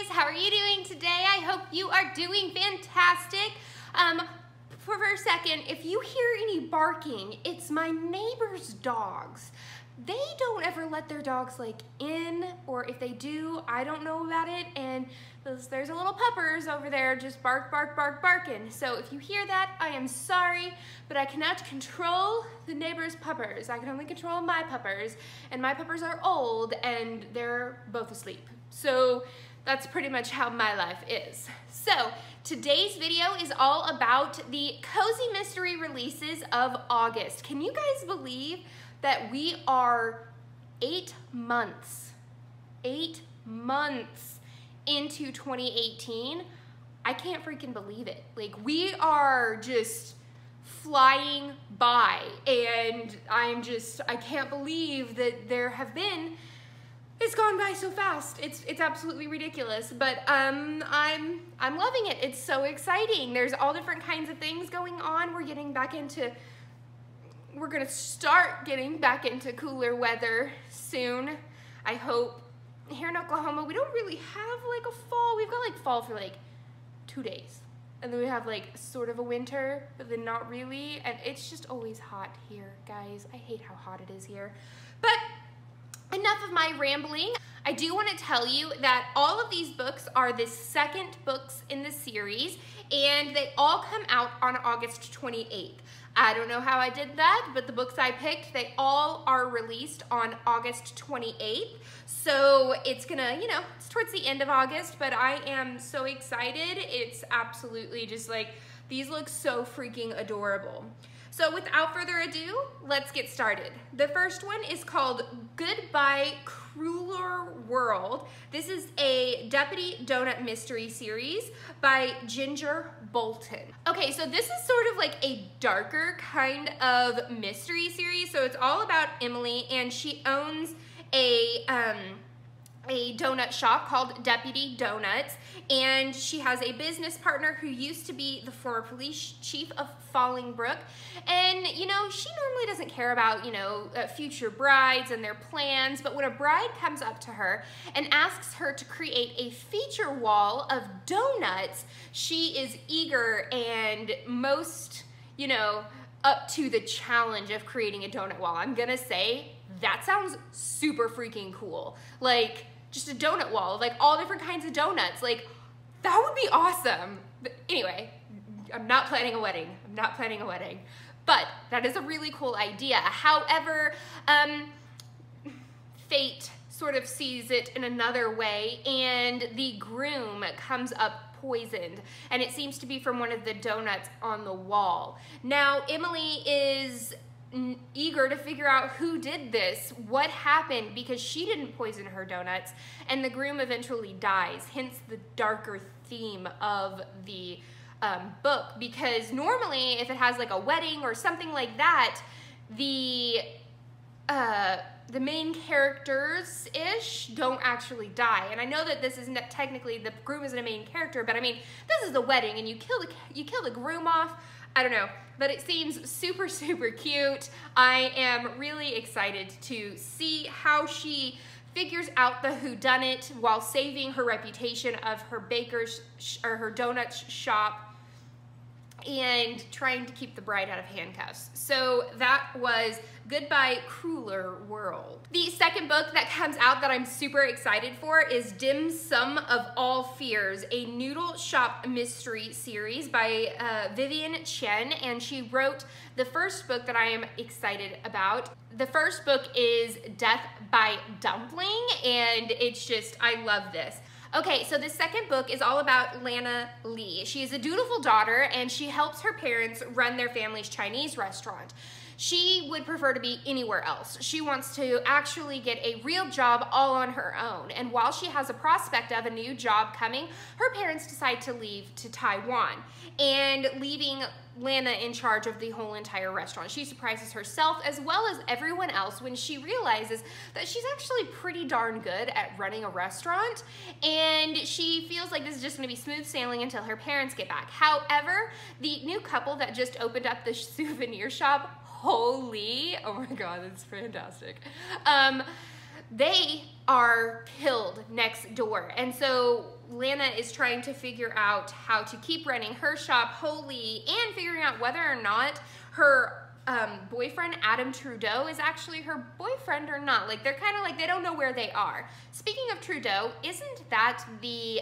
guys, how are you doing today? I hope you are doing fantastic. For a second, if you hear any barking, it's my neighbor's dogs. They don't ever let their dogs in, or if they do, I don't know about it, and there's a little puppers over there just barking. So if you hear that, I am sorry, but I cannot control the neighbor's puppers. I can only control my puppers, and my puppers are old and they're both asleep. So that's pretty much how my life is. So today's video is all about the cozy mystery releases of August. Can you guys believe that we are 8 months into 2018? I can't freaking believe it. We are just flying by, and I can't believe that there have been, it's gone by so fast. It's absolutely ridiculous, but I'm loving it. It's so exciting. There's all different kinds of things going on. We're gonna start getting back into cooler weather soon, I hope. Here in Oklahoma, we don't really have a fall. We've got fall for 2 days. And then we have sort of a winter, but then not really. And it's just always hot here, guys. I hate how hot it is here. But enough of my rambling. I do want to tell you that all of these books are the second books in the series, and they all come out on August 28th. I don't know how I did that, but the books I picked, they all are released on August 28th. So it's gonna, it's towards the end of August, but I am so excited. It's absolutely just these look so freaking adorable. So without further ado, let's get started. The first one is called Goodbye Crueler World. This is a Deputy Donut mystery series by Ginger Bolton. Okay, so this is sort of a darker kind of mystery series. So it's all about Emily, and she owns a donut shop called Deputy Donuts, and she has a business partner who used to be the former police chief of Fallingbrook, and she normally doesn't care about future brides and their plans, but when a bride comes up to her and asks her to create a feature wall of donuts, she is eager and most up to the challenge of creating a donut wall. I'm gonna say that sounds super freaking cool. Just a donut wall of all different kinds of donuts. That would be awesome. But anyway, I'm not planning a wedding. But that is a really cool idea. However, fate sort of sees it in another way, and the groom comes up poisoned, and it seems to be from one of the donuts on the wall. Now, Emily is eager to figure out who did this, what happened, because she didn't poison her donuts, and the groom eventually dies, hence the darker theme of the book, because normally if it has a wedding or something like that, the main characters-ish don't actually die. And I know that this isn't technically, the groom isn't a main character, but I mean, this is the wedding, and you kill the groom off. I don't know, but it seems super, super cute. I am really excited to see how she figures out the whodunit while saving her reputation of her her donut shop and trying to keep the bride out of handcuffs. So that was Goodbye Crueler World. The second book that comes out that I'm super excited for is Dim Sum of All Fears, a noodle shop mystery series by Vivian Chen, and she wrote the first book that I am excited about. The first book is Death by Dumpling, and it's just, I love this. Okay, so the second book is all about Lana Lee. She is a dutiful daughter, and she helps her parents run their family's Chinese restaurant. She would prefer to be anywhere else. She wants to actually get a real job all on her own. And while she has a prospect of a new job coming, her parents decide to leave to Taiwan, and leaving Lana in charge of the whole entire restaurant. She surprises herself as well as everyone else when she realizes that she's actually pretty darn good at running a restaurant, and she feels like this is just gonna be smooth sailing until her parents get back. However, the new couple that just opened up the souvenir shop, holy, oh my God, that's fantastic. they are killed next door. And so Lana is trying to figure out how to keep running her shop wholly and figuring out whether or not her boyfriend Adam Trudeau is actually her boyfriend or not. Like, they're kind of like, they don't know where they are. Speaking of Trudeau, isn't that the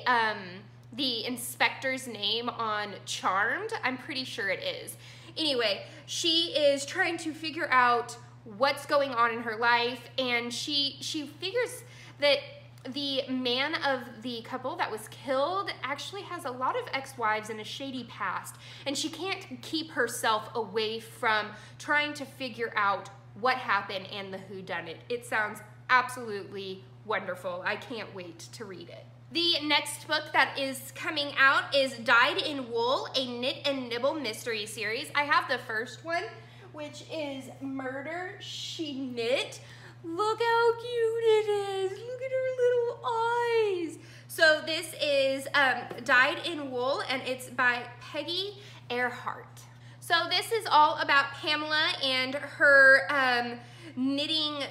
inspector's name on Charmed? I'm pretty sure it is. Anyway, she is trying to figure out what's going on in her life, and she figures that the man of the couple that was killed actually has a lot of ex-wives and a shady past, and she can't keep herself away from trying to figure out what happened and the whodunit. It sounds absolutely wonderful. I can't wait to read it. The next book that is coming out is Dyed in Wool, a Knit and Nibble mystery series. I have the first one, which is Murder, She Knit. Look how cute it is. Look at her little eyes. So this is Dyed in Wool, and it's by Peggy Earhart. So this is all about Pamela and her knitting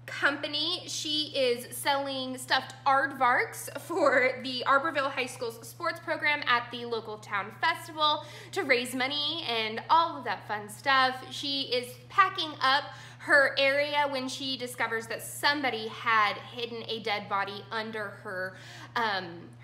company. She is selling stuffed aardvarks for the Arborville High School's sports program at the local town festival to raise money and all of that fun stuff. She is packing up her area when she discovers that somebody had hidden a dead body under her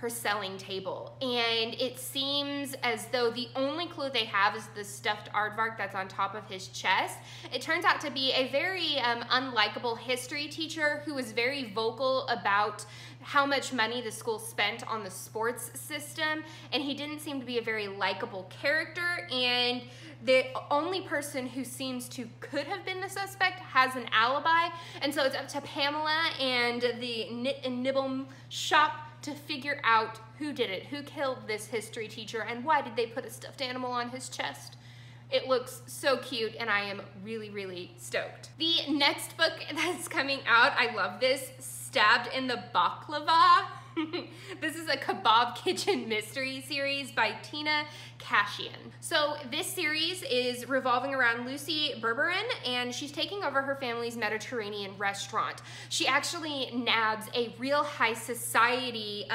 selling table. And it seems as though the only clue they have is the stuffed aardvark that's on top of his chest. It turns out to be a very unlikable history teacher who was very vocal about how much money the school spent on the sports system, and he didn't seem to be a very likable character, and the only person who seems to could have been the suspect has an alibi, and so it's up to Pamela and the Knit and Nibble shop to figure out who did it, who killed this history teacher, and why did they put a stuffed animal on his chest. It looks so cute, and I am really, really stoked. The next book that's coming out, I love this, Stabbed in the Baklava. This is a kebab kitchen mystery series by Tina Cashian. So this series is revolving around Lucy Berberin, and she's taking over her family's Mediterranean restaurant. She actually nabs a real high society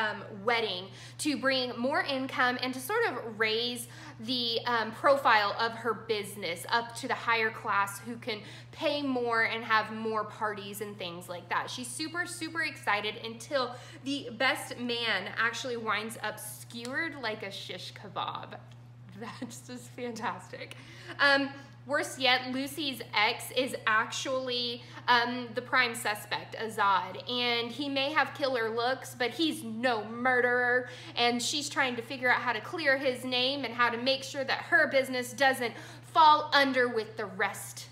wedding to bring more income and to sort of raise the profile of her business up to the higher class who can pay more and have more parties and things like that. She's super, super excited until the best man actually winds up skewered like a shish kebab. That's just fantastic. Worse yet, Lucy's ex is actually the prime suspect, Azad, and he may have killer looks, but he's no murderer, and she's trying to figure out how to clear his name and how to make sure that her business doesn't fall under with the rest.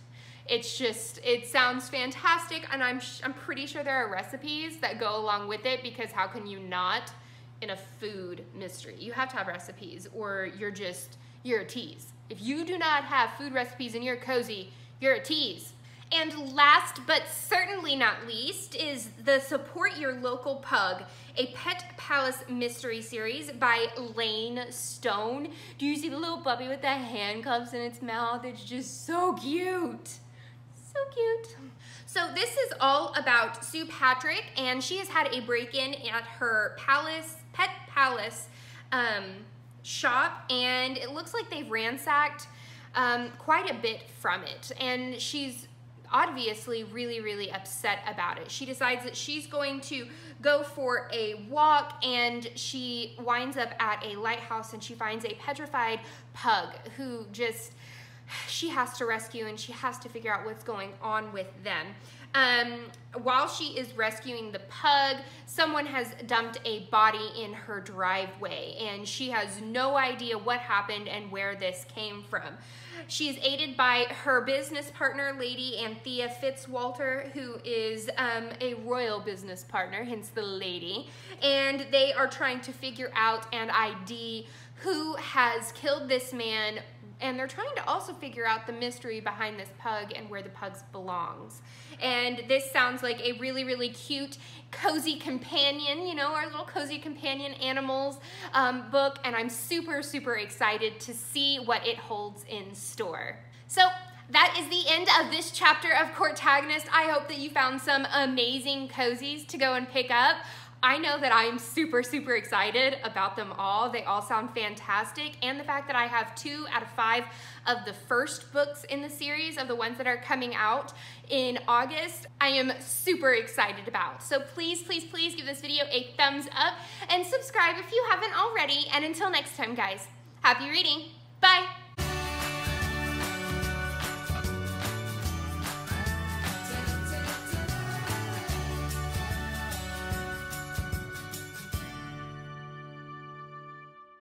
It's just, it sounds fantastic, and I'm pretty sure there are recipes that go along with it, because how can you not in a food mystery? You have to have recipes, or you're a tease. If you do not have food recipes and you're cozy, you're a tease. And last but certainly not least is the Support Your Local Pug, a Pet Palace mystery series by Lane Stone. Do you see the little puppy with the handcuffs in its mouth? It's just so cute. So cute. So this is all about Sue Patrick, and she has had a break-in at her Pet Palace shop, and it looks like they've ransacked quite a bit from it, and she's obviously really, really upset about it. She decides that she's going to go for a walk, and she winds up at a lighthouse, and she finds a petrified pug who just, she has to rescue, and she has to figure out what's going on with them. While she is rescuing the pug, someone has dumped a body in her driveway, and she has no idea what happened and where this came from. She's aided by her business partner, Lady Anthea Fitzwalter, who is a royal business partner, hence the lady, and they are trying to figure out and ID who has killed this man, and they're trying to also figure out the mystery behind this pug and where the pug belongs. And this sounds like a really, really cute, cozy companion, you know, our little cozy companion animals book, and I'm super, super excited to see what it holds in store. So that is the end of this chapter of Courtagonist. I hope that you found some amazing cozies to go and pick up. I know that I'm super, super excited about them all. They all sound fantastic. And the fact that I have 2 out of 5 of the first books in the series, of the ones that are coming out in August, I am super excited about. So please, please, please give this video a thumbs up and subscribe if you haven't already. And until next time, guys, happy reading. Bye.